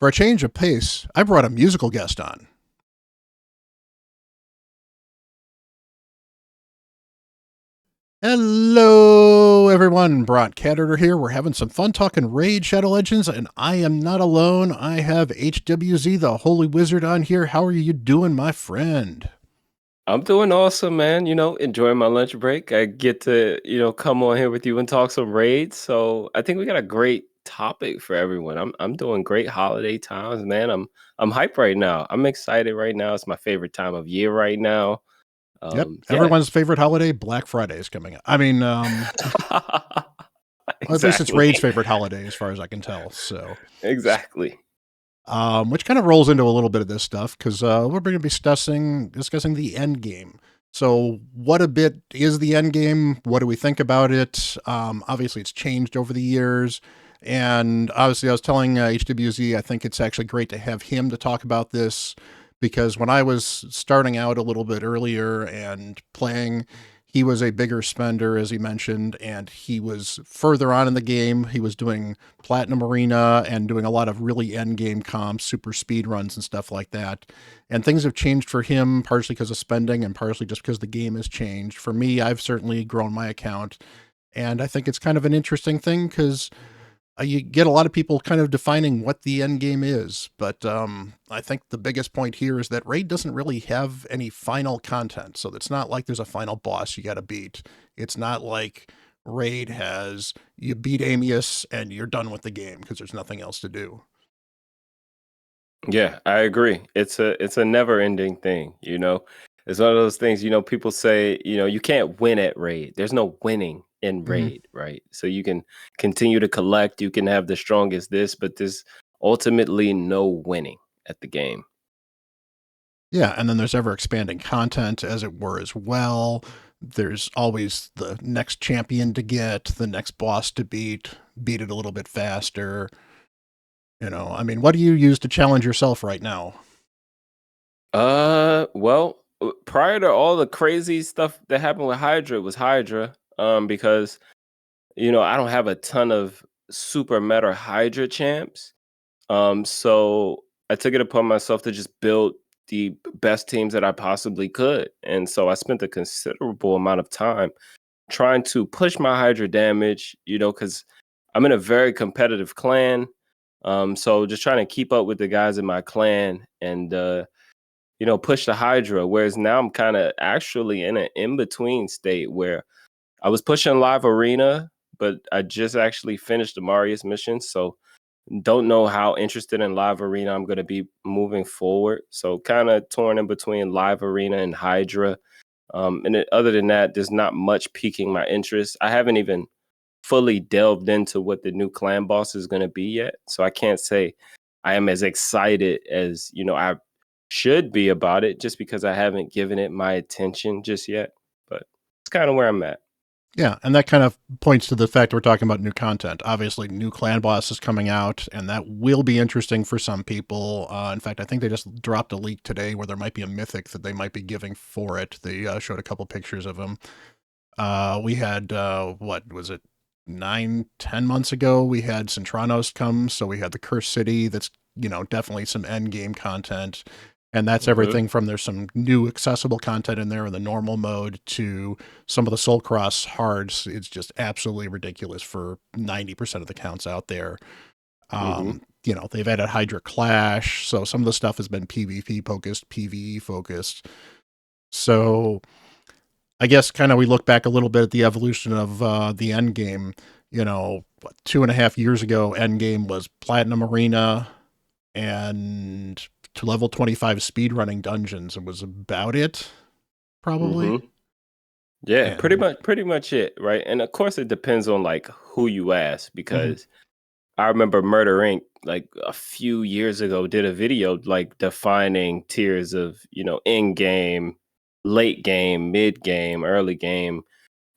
For a change of pace, I brought a musical guest on. Hello, everyone. Bront, CatHerder here. We're having some fun talking Raid Shadow Legends, and I am not alone. I have HWZ, the Holy Wizard, on here. How are you doing, my friend? I'm doing awesome, man. Enjoying my lunch break. I get to, come on here with you and talk some raids. So I think we got a great topic for everyone. I'm doing great holiday times, man. I'm hyped right now. I'm excited right now. It's my favorite time of year right now. Yep. Yeah. Everyone's favorite holiday, Black Friday, is coming up. I mean, well, at least it's Exactly. Raid's favorite holiday, as far as I can tell. So, Exactly. which kind of rolls into a little bit of this stuff because we're going to be discussing the end game. So, what a bit is the end game? What do we think about it? Obviously, it's changed over the years, and obviously, I was telling HWZ, I think it's actually great to have him to talk about this because when I was starting out a little bit earlier and playing, he was a bigger spender, as he mentioned, and he was further on in the game. He was doing Platinum Arena and doing a lot of really end game comps, super speed runs, and stuff like that. And things have changed for him, partially because of spending and partially just because the game has changed. For me, I've certainly grown my account. And I think it's kind of an interesting thing because you get a lot of people kind of defining what the end game is. But I think the biggest point here is that Raid doesn't really have any final content. So it's not like there's a final boss you got to beat. It's not like Raid has you beat Amius and you're done with the game because there's nothing else to do. Yeah, I agree. It's a never-ending thing, you know. It's one of those things, people say, you can't win at raid. There's no winning in Mm-hmm. raid, right? So you can continue to collect, you can have the strongest this, but there's ultimately no winning at the game. Yeah, and then there's ever expanding content, as it were, as well. There's always the next champion to get, the next boss to beat it a little bit faster. I mean, what do you use to challenge yourself right now? Well, prior to all the crazy stuff that happened with Hydra, it was Hydra. Because I don't have a ton of super meta Hydra champs. So I took it upon myself to just build the best teams that I possibly could. And so I spent a considerable amount of time trying to push my Hydra damage, because I'm in a very competitive clan. So just trying to keep up with the guys in my clan and push the Hydra. Whereas now I'm kind of actually in an in-between state where I was pushing live arena, but I just actually finished the Marius mission. So don't know how interested in live arena I'm going to be moving forward. So kind of torn in between live arena and Hydra. Other than that, there's not much piquing my interest. I haven't even fully delved into what the new clan boss is going to be yet. So I can't say I am as excited as, I should be about it just because I haven't given it my attention just yet. But it's kind of where I'm at. Yeah, and that kind of points to the fact we're talking about new content. Obviously, new clan boss is coming out, and that will be interesting for some people. In fact, I think they just dropped a leak today where there might be a mythic that they might be giving for it. They showed a couple pictures of him. We had, what was it, 9, 10 months ago, we had Centranos come, so we had the Cursed City that's, definitely some end game content. And that's Mhm. everything from there's some new accessible content in there in the normal mode to some of the Soul Cross hards. It's just absolutely ridiculous for 90% of the counts out there. Mhm. They've added Hydra Clash, so some of the stuff has been PvP focused, PvE focused. So I guess kind of we look back a little bit at the evolution of the end game. 2.5 years ago, end game was Platinum Arena and to level 25 speedrunning dungeons. It was about it, probably. Mhm. Yeah, And pretty much it, right? And of course it depends on like who you ask mhm. because I remember Murder Inc. like a few years ago did a video like defining tiers of, in game, late game, mid game, early game.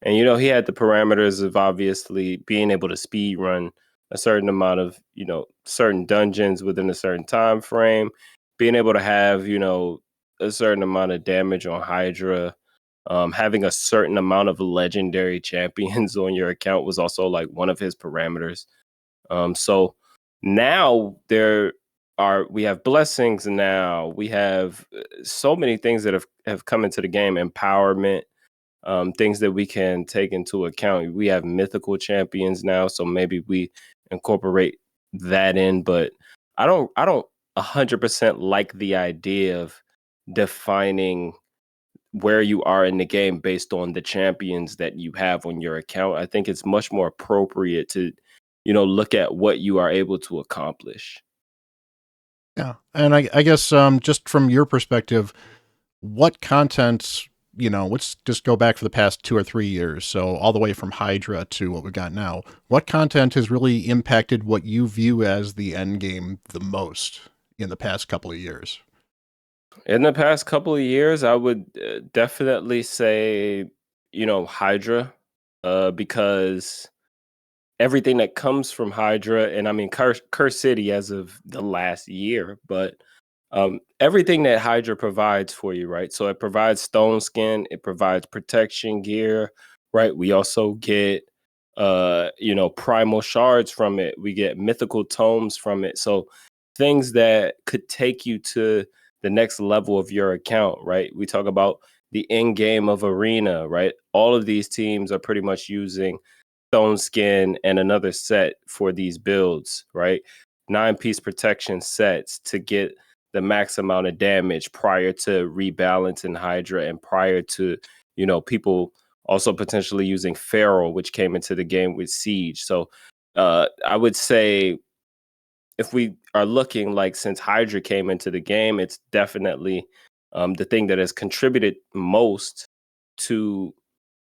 And he had the parameters of obviously being able to speed run a certain amount of, certain dungeons within a certain time frame, being able to have, a certain amount of damage on Hydra, having a certain amount of legendary champions on your account was also like one of his parameters. So now they're we have blessings now. We have so many things that have come into the game, empowerment, things that we can take into account. We have mythical champions now, so maybe we incorporate that in. But I don't 100% like the idea of defining where you are in the game based on the champions that you have on your account. I think it's much more appropriate to, look at what you are able to accomplish. Yeah. And I guess just from your perspective, what content, let's just go back for the past 2 or 3 years. So all the way from Hydra to what we've got now, what content has really impacted what you view as the end game the most in the past couple of years? In the past couple of years, I would definitely say, Hydra, because everything that comes from Hydra, and I mean Curse City as of the last year, but everything that Hydra provides for you, right? So it provides stone skin, it provides protection gear, right? We also get primal shards from it. We get mythical tomes from it. So things that could take you to the next level of your account, right? We talk about the end game of arena, right? All of these teams are pretty much using stone skin and another set for these builds, right? 9-piece protection sets to get the max amount of damage prior to rebalancing Hydra and prior to, people also potentially using Feral, which came into the game with Siege. So I would say if we are looking like since Hydra came into the game, it's definitely the thing that has contributed most to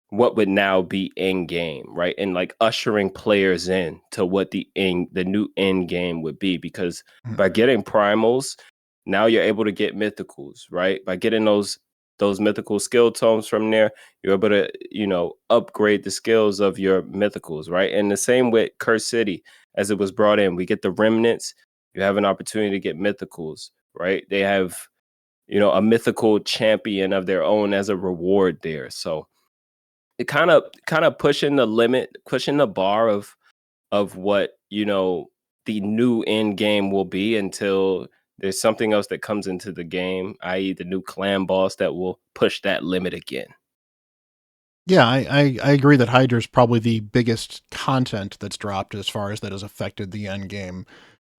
what would now be end game, right? And like ushering players in to what the new end game would be. Because Mhm. by getting primals, now you're able to get mythicals, right? By getting those mythical skill tomes from there, you're able to, upgrade the skills of your mythicals, right? And the same with Curse City, as it was brought in. We get the remnants, you have an opportunity to get mythicals, right? They have, a mythical champion of their own as a reward there. So it kind of pushing the limit, pushing the bar of what the new end game will be until there's something else that comes into the game, i.e., the new clan boss that will push that limit again. Yeah, I agree that Hydra is probably the biggest content that's dropped as far as that has affected the end game.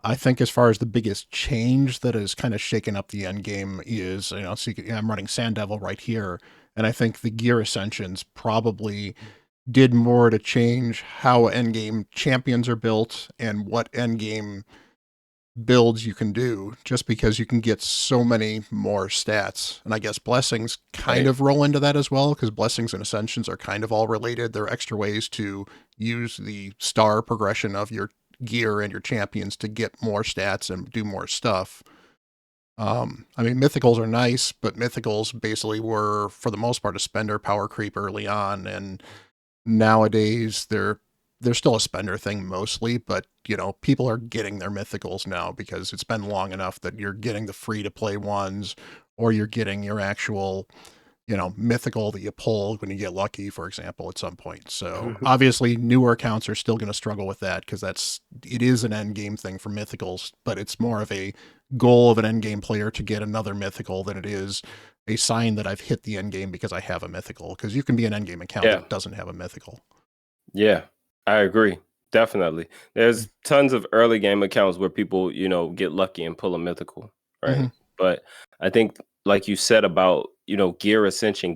I think as far as the biggest change that has kind of shaken up the end game is, I'm running Sand Devil right here, and I think the gear ascensions probably did more to change how end game champions are built and what end game builds you can do, just because you can get so many more stats. And I guess blessings kind Right. of roll into that as well, because blessings and ascensions are kind of all related. They're extra ways to use the star progression of your gear and your champions to get more stats and do more stuff. I mean, mythicals are nice, but mythicals basically were, for the most part, a spender power creep early on, and nowadays they're still a spender thing mostly, but people are getting their mythicals now because it's been long enough that you're getting the free to play ones, or you're getting your actual mythical that you pull when you get lucky, for example, at some point. So obviously newer accounts are still going to struggle with that, because it is an end game thing for mythicals, but it's more of a goal of an end game player to get another mythical than it is a sign that I've hit the end game because I have a mythical, because you can be an end game account Yeah. that doesn't have a mythical. Yeah, I agree. Definitely. There's tons of early game accounts where people, get lucky and pull a mythical, right? Mm-hmm. But I think, like you said about, gear ascension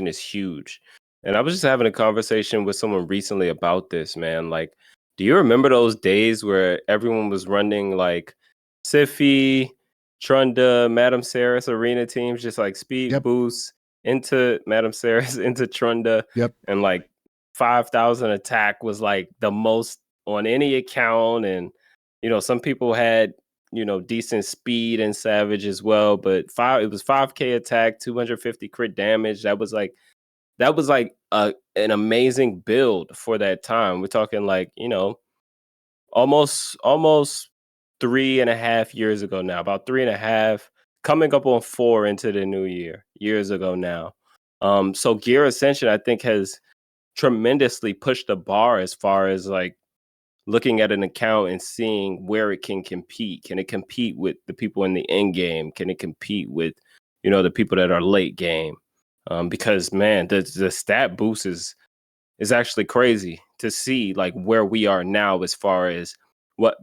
is huge. And I was just having a conversation with someone recently about this, man. Like, do you remember those days where everyone was running like Siffy, Trunda, Madame Saris arena teams, just like speed Yep. boosts into Madame Saris, into Trunda, Yep. and like 5,000 attack was like the most on any account. And, some people had, decent speed and savage as well, but it was 5K attack, 250 crit damage. That was like an amazing build for that time. We're talking like, almost 3.5 years ago now, about 3.5, coming up on 4 into the new years ago now. So Gear Ascension, I think, has tremendously pushed the bar as far as like looking at an account and seeing where it can compete. Can it compete with the people in the end game? Can it compete with, the people that are late game? Because man, the stat boost is actually crazy to see like where we are now as far as what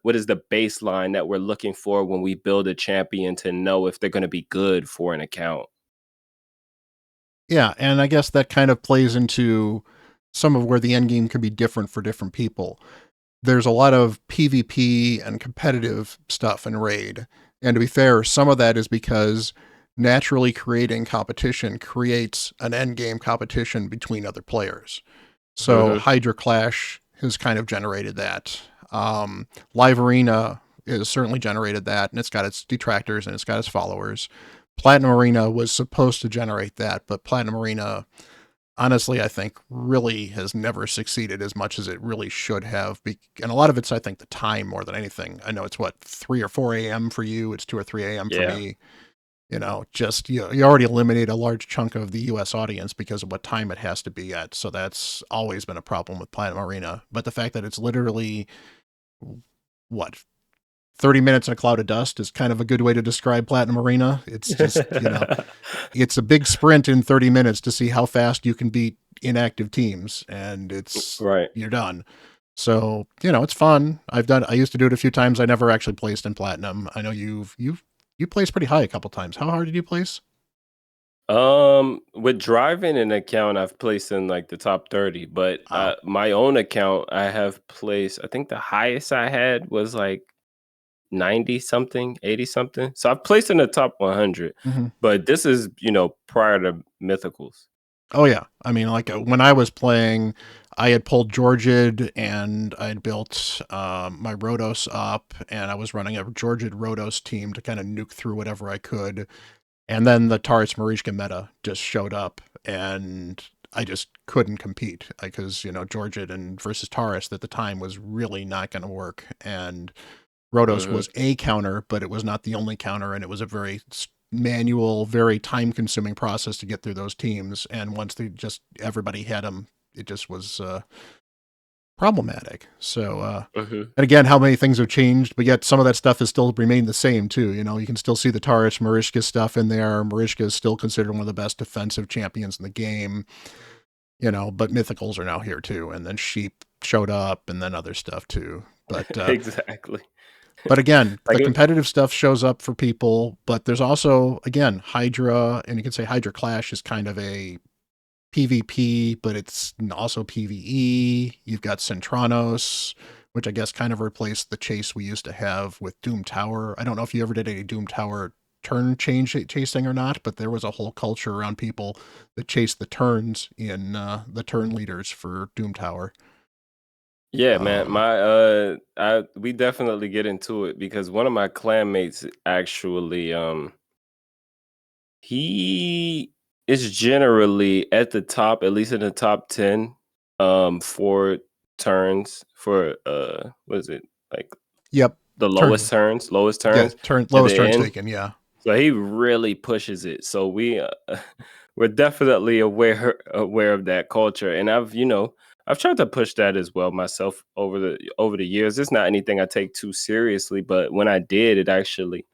is the baseline that we're looking for when we build a champion to know if they're going to be good for an account. Yeah, and I guess that kind of plays into some of where the end game can be different for different people. There's a lot of PvP and competitive stuff in Raid. And to be fair, some of that is because naturally creating competition creates an end game competition between other players. So Hmm. Hydra Clash has kind of generated that. Live Arena has certainly generated that, and it's got its detractors and it's got its followers. Platinum Arena was supposed to generate that, but Platinum Arena, honestly, I think really has never succeeded as much as it really should have. And a lot of it's, I think, the time more than anything. I know it's 3 or 4 a.m. for you. It's 2 or 3 a.m. for Yeah. me. Just you already eliminate a large chunk of the U.S. audience because of what time it has to be at. So that's always been a problem with Platinum Arena. But the fact that it's literally, what, 30 minutes in a cloud of dust is kind of a good way to describe Platinum Arena. It's just, it's a big sprint in 30 minutes to see how fast you can beat inactive teams, and Right. you're done. So, it's fun. I used to do it a few times. I never actually placed in Platinum. I know you placed pretty high a couple times. How hard did you place? With driving an account, I've placed in like the top 30, but Wow. my own account, I have placed, I think the highest I had was like 90 something, 80 something. So I've placed in the top 100, Hmm. but this is, prior to Mythicals. Oh yeah. I mean, like when I was playing, I had pulled Georgid and I had built my Rhodos up, and I was running a Georgid Rhodos team to kind of nuke through whatever I could. And then the Taurus Marishka meta just showed up, and I just couldn't compete because, Georgid and versus Taurus at the time was really not going to work. And Rhodos Hmm. was a counter, but it was not the only counter, and it was a very manual, very time-consuming process to get through those teams. And once everybody had them, it just was problematic. So, Hmm. and again, how many things have changed, but yet some of that stuff has still remained the same too. You can still see the Taurus Marishka stuff in there. Marishka is still considered one of the best defensive champions in the game. But mythicals are now here too, and then sheep showed up, and then other stuff too. But Exactly. But again, Like the competitive stuff shows up for people, but there's also, again, Hydra, and you can say Hydra Clash is kind of a PvP, but it's also PvE. You've got Centranos, which I guess kind of replaced the chase we used to have with Doom Tower. I don't know if you ever did any Doom Tower turn chasing or not, but there was a whole culture around people that chased the turns in the turn leaders for Doom Tower. Yeah, man. Um, We definitely get into it because one of my clanmates actually he is generally at the top, at least in the top 10, for turns for what is it? Like yep, the turn, lowest yeah, turns at lowest the turns end. taken, yeah. So he really pushes it. So we're definitely aware of that culture, and I've tried to push that as well myself over the years. It's not anything I take too seriously, but when I did, it actually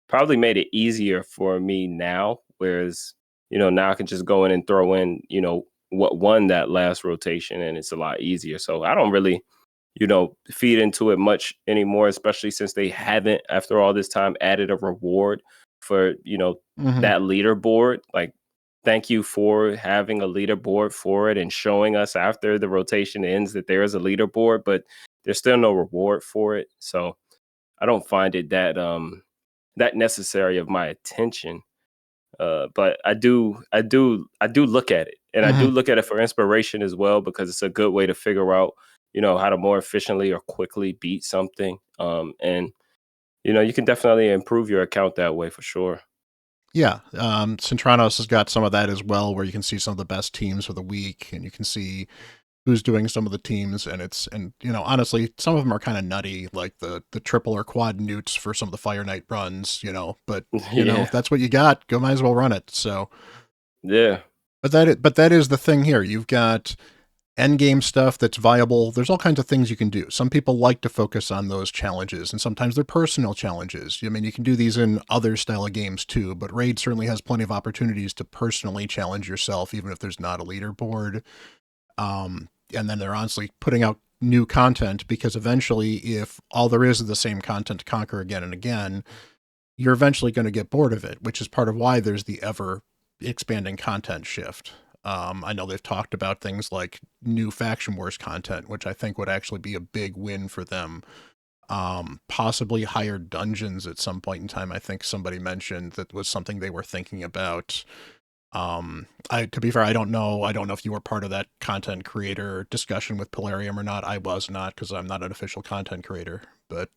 probably made it easier for me now. Whereas now I can just go in and throw in what won that last rotation, and it's a lot easier. So I don't really feed into it much anymore, especially since they haven't, after all this time, added a reward for, Hmm. that leaderboard. Like, thank you for having a leaderboard for it and showing us after the rotation ends that there is a leaderboard, but there's still no reward for it. So I don't find it that necessary of my attention. But I do look at it, and I Hmm. do look at it for inspiration as well because it's a good way to figure out, how to more efficiently or quickly beat something. And you can definitely improve your account that way for sure. Yeah, Centranos has got some of that as well, where you can see some of the best teams for the week, and you can see who's doing some of the teams, and honestly, some of them are kind of nutty, like the triple or quad newts for some of the Fire Knight runs, but if Yeah, that's what you got, go might as well run it. So, yeah. but that is the thing here. You've got end game stuff that's viable. There's all kinds of things you can do. Some people like to focus on those challenges, and sometimes they're personal challenges. I mean, you can do these in other style of games too, but Raid certainly has plenty of opportunities to personally challenge yourself, even if there's not a leaderboard. And then they're honestly putting out new content, because eventually, if all there is the same content to conquer again and again, you're eventually going to get bored of it, which is part of why there's the ever expanding content shift. I know they've talked about things like new Faction Wars content, which I think would actually be a big win for them. Possibly higher dungeons at some point in time. I think somebody mentioned that was something they were thinking about. To be fair, I don't know. I don't know if you were part of that content creator discussion with Polarium or not. I was not, because I'm not an official content creator. But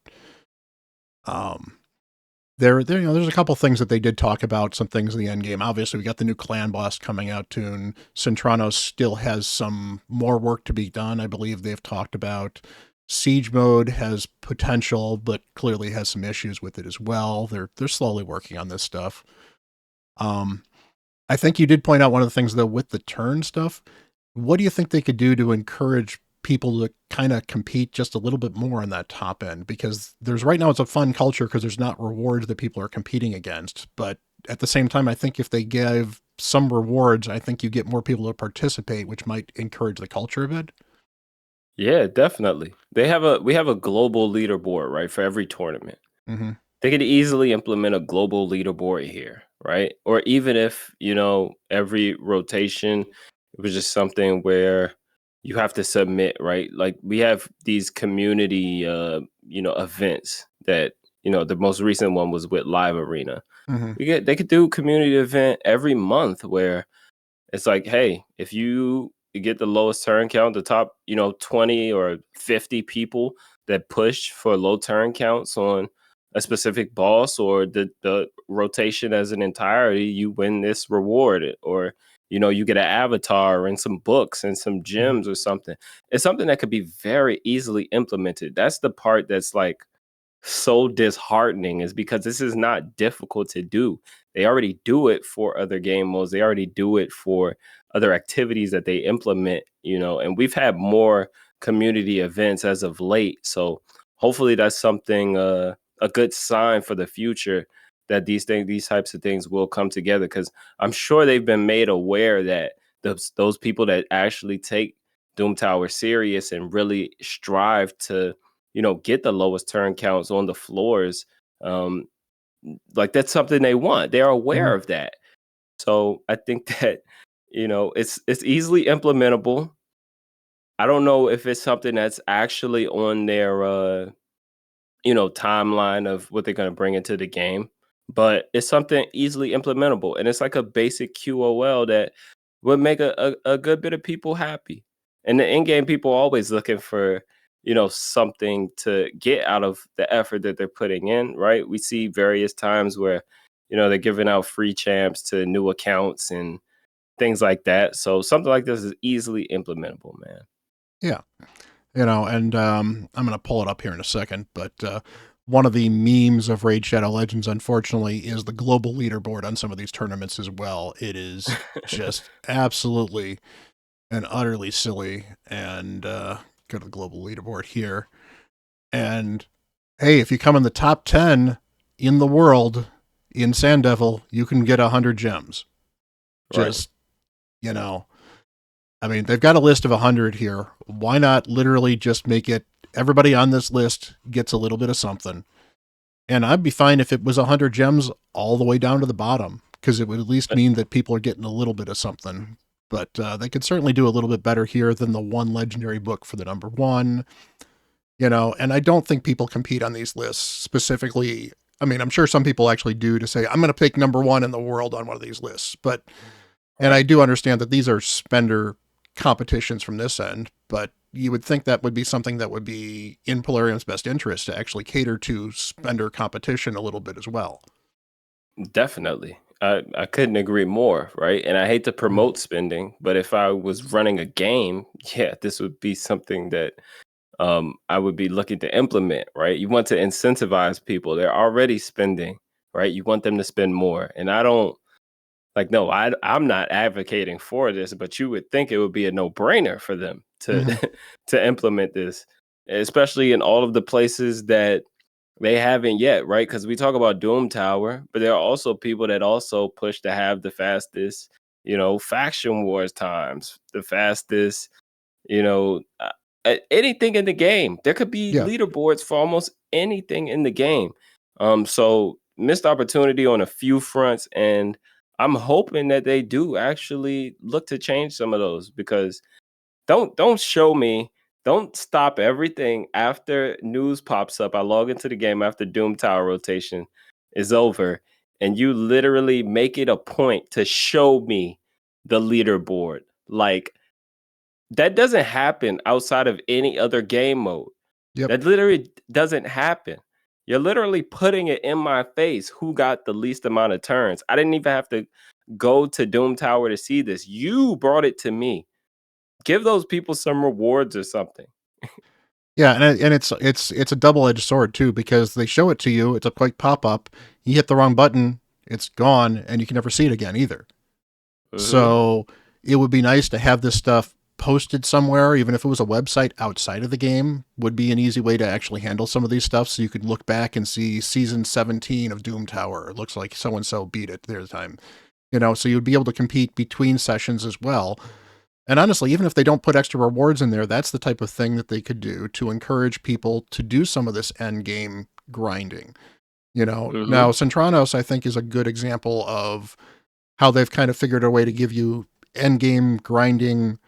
there's a couple things that they did talk about, some things in the end game. Obviously, we got the new clan boss coming out soon. Centranos still has some more work to be done. I believe they've talked about siege mode has potential, but clearly has some issues with it as well. They're slowly working on this stuff. I think you did point out one of the things, though, with the turn stuff. What do you think they could do to encourage people to kind of compete just a little bit more on that top end? Because there's right now, it's a fun culture because there's not rewards that people are competing against. But at the same time, I think if they give some rewards, I think you get more people to participate, which might encourage the culture a bit. Yeah, definitely. We have a global leaderboard, right, for every tournament. Mm-hmm. They could easily implement a global leaderboard here, right? Or even if, every rotation, it was just something where you have to submit, right? Like we have these community events that, the most recent one was with Live Arena. Mm-hmm. They could do community event every month where it's like, hey, if you get the lowest turn count, the top, 20 or 50 people that push for low turn counts on a specific boss or the rotation as an entirety, you win this reward. Or, you get an avatar and some books and some Mm-hmm. gems or something. It's something that could be very easily implemented. That's the part that's like so disheartening, is because this is not difficult to do. They already do it for other game modes. They already do it for other activities that they implement, and we've had more community events as of late. So hopefully that's something, a good sign for the future, that these types of things will come together, because I'm sure they've been made aware that those people that actually take Doom Tower serious and really strive to get the lowest turn counts on the floors. Um, like that's something they want. They're Mm-hmm. aware of that. So I think that, it's easily implementable. I don't know if it's something that's actually on their timeline of what they're going to bring into the game, but it's something easily implementable, and it's like a basic QOL that would make a good bit of people happy. And the in-game people are always looking for, something to get out of the effort that they're putting in, right? We see various times where, they're giving out free champs to new accounts and things like that. So something like this is easily implementable, man. Yeah. And I'm going to pull it up here in a second, but one of the memes of Raid Shadow Legends, unfortunately, is the global leaderboard on some of these tournaments as well. It is just absolutely and utterly silly. And go to the global leaderboard here. And hey, if you come in the top 10 in the world in Sand Devil, you can get 100 gems. Right. Just, you know, I mean, they've got a list of 100 here. Why not literally just make it everybody on this list gets a little bit of something? And I'd be fine if it was 100 gems all the way down to the bottom, because it would at least mean that people are getting a little bit of something. But they could certainly do a little bit better here than the one legendary book for the number one. And I don't think people compete on these lists specifically. I mean, I'm sure some people actually do, to say, I'm going to pick number one in the world on one of these lists. And I Right. do understand that these are spender competitions from this end, but you would think that would be something that would be in Polarium's best interest, to actually cater to spender competition a little bit as well. Definitely. I couldn't agree more, right? And I hate to Mhm. promote spending, but if I was running a game, yeah, this would be something that I would be looking to implement, right? You want to incentivize people. They're already spending, right? You want them to spend more. And I don't Like, no, I'm not advocating for this, but you would think it would be a no-brainer for them to Hmm. to implement this, especially in all of the places that they haven't yet, right? Because we talk about Doom Tower, but there are also people that also push to have the fastest, faction wars times, the fastest, anything in the game. There could be Yeah. leaderboards for almost anything in the game. So missed opportunity on a few fronts, and I'm hoping that they do actually look to change some of those because don't show me. Don't stop everything after news pops up. I log into the game after Doom Tower rotation is over, and you literally make it a point to show me the leaderboard. Like, that doesn't happen outside of any other game mode. Yep. That literally doesn't happen. You're literally putting it in my face who got the least amount of turns. I didn't even have to go to Doom Tower to see this. You brought it to me. Give those people some rewards or something. Yeah, and it's a double-edged sword too, because they show it to you, it's a quick pop-up, you hit the wrong button, it's gone, and you can never see it again either. Mhm. So it would be nice to have this stuff posted somewhere, even if it was a website outside of the game, would be an easy way to actually handle some of these stuff. So you could look back and see season 17 of Doom Tower. It looks like so and so beat it their time. So you'd be able to compete between sessions as well. And honestly, even if they don't put extra rewards in there, that's the type of thing that they could do to encourage people to do some of this end game grinding. Now Mhm. Centranos, I think, is a good example of how they've kind of figured a way to give you end game grinding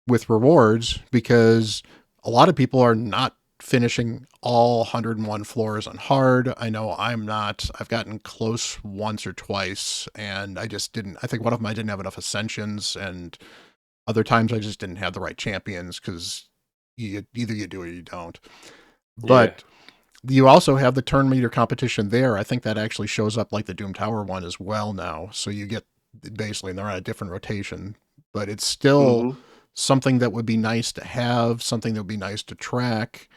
with rewards, because a lot of people are not finishing all 101 floors on hard. I know I'm not. I've gotten close once or twice, and I think one of them I didn't have enough ascensions, and other times I just didn't have the right champions, because either you do or you don't. Yeah. But you also have the turn meter competition there. I think that actually shows up like the Doom Tower one as well now. So you get basically, and they're on a different rotation, but it's still Mhm. something that would be nice to have, something that would be nice to track.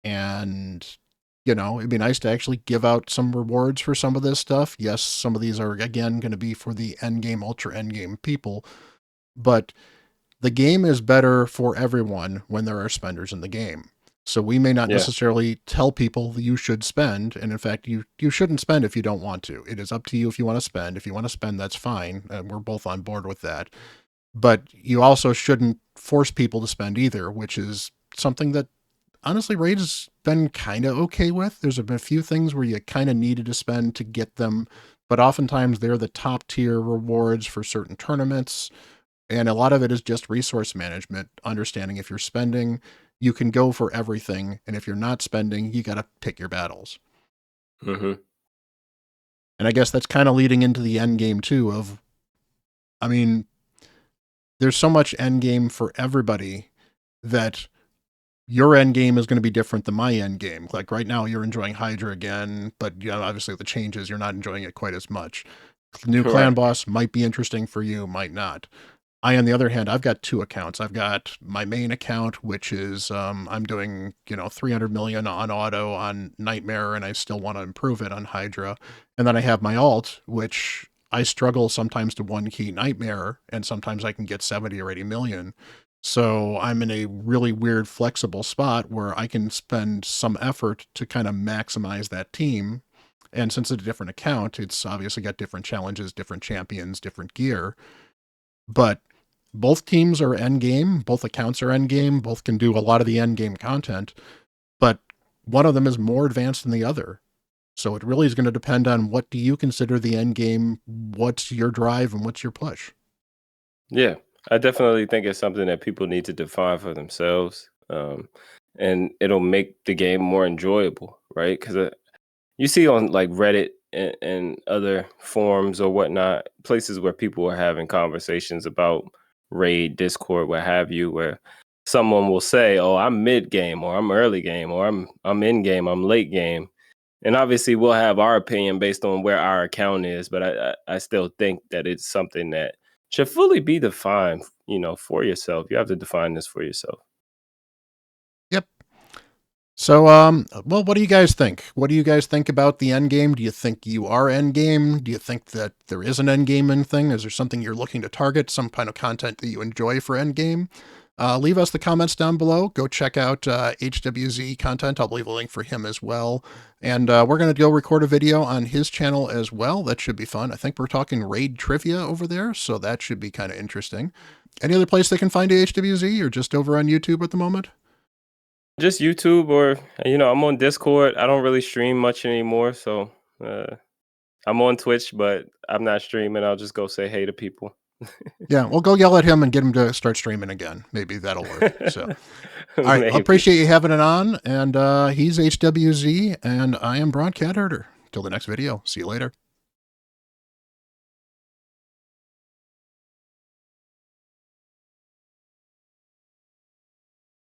And, it'd be nice to actually give out some rewards for some of this stuff. Yes, some of these are, again, going to be for the end game, ultra end game people, but the game is better for everyone when there are spenders in the game. So we may not Yeah. necessarily tell people that you should spend, and in fact, you shouldn't spend if you don't want to. It is up to you if you want to spend. If you want to spend, that's fine, and we're both on board with that. But you also shouldn't force people to spend either, which is something that honestly Raid has been kind of okay with. There's been a few things where you kind of needed to spend to get them, but oftentimes they're the top tier rewards for certain tournaments, and a lot of it is just resource management, understanding if you're spending, you can go for everything. And if you're not spending, you got to pick your battles. Mhm. And I guess that's kind of leading into the end game too I mean, there's so much end game for everybody that your end game is going to be different than my end game. Like right now, you're enjoying Hydra again, but obviously with the changes, you're not enjoying it quite as much. New clan Right. boss might be interesting for you, might not. On the other hand, I've got two accounts. I've got my main account, which is I'm doing 300 million on auto on Nightmare, and I still want to improve it on Hydra. And then I have my alt, which I struggle sometimes to one key Nightmare, and sometimes I can get 70 or 80 million. So I'm in a really weird, flexible spot where I can spend some effort to kind of maximize that team. And since it's a different account, it's obviously got different challenges, different champions, different gear. But both teams are end game, both accounts are end game, both can do a lot of the end game content, but one of them is more advanced than the other. So it really is going to depend on what do you consider the end game, what's your drive, and what's your push. Yeah. I definitely think it's something that people need to define for themselves, and it'll make the game more enjoyable, right? Because you see on like Reddit and other forums or whatnot, places where people are having conversations about raid, Discord, what have you, where someone will say, "Oh, I'm mid game, or I'm early game, or I'm in game, I'm late game," and obviously we'll have our opinion based on where our account is. But I still think that it's something that should fully be defined, for yourself. You have to define this for yourself. Yep. So, well, what do you guys think? What do you guys think about the end game? Do you think you are end game? Do you think that there is an end game in thing? Is there something you're looking to target? Some kind of content that you enjoy for end game? Leave us the comments down below. Go check out HWZ content. I'll leave a link for him as well. And we're going to go record a video on his channel as well. That should be fun. I think we're talking raid trivia over there, so that should be kind of interesting. Any other place they can find HWZ or just over on YouTube at the moment? Just YouTube or I'm on Discord. I don't really stream much anymore, so I'm on Twitch, but I'm not streaming. I'll just go say hey to people. Yeah, well, go yell at him and get him to start streaming again. Maybe that'll work. So, all right, I Maybe. appreciate you having it on. And he's HWZ, and I am Bront CatHerder. Till the next video. See you later.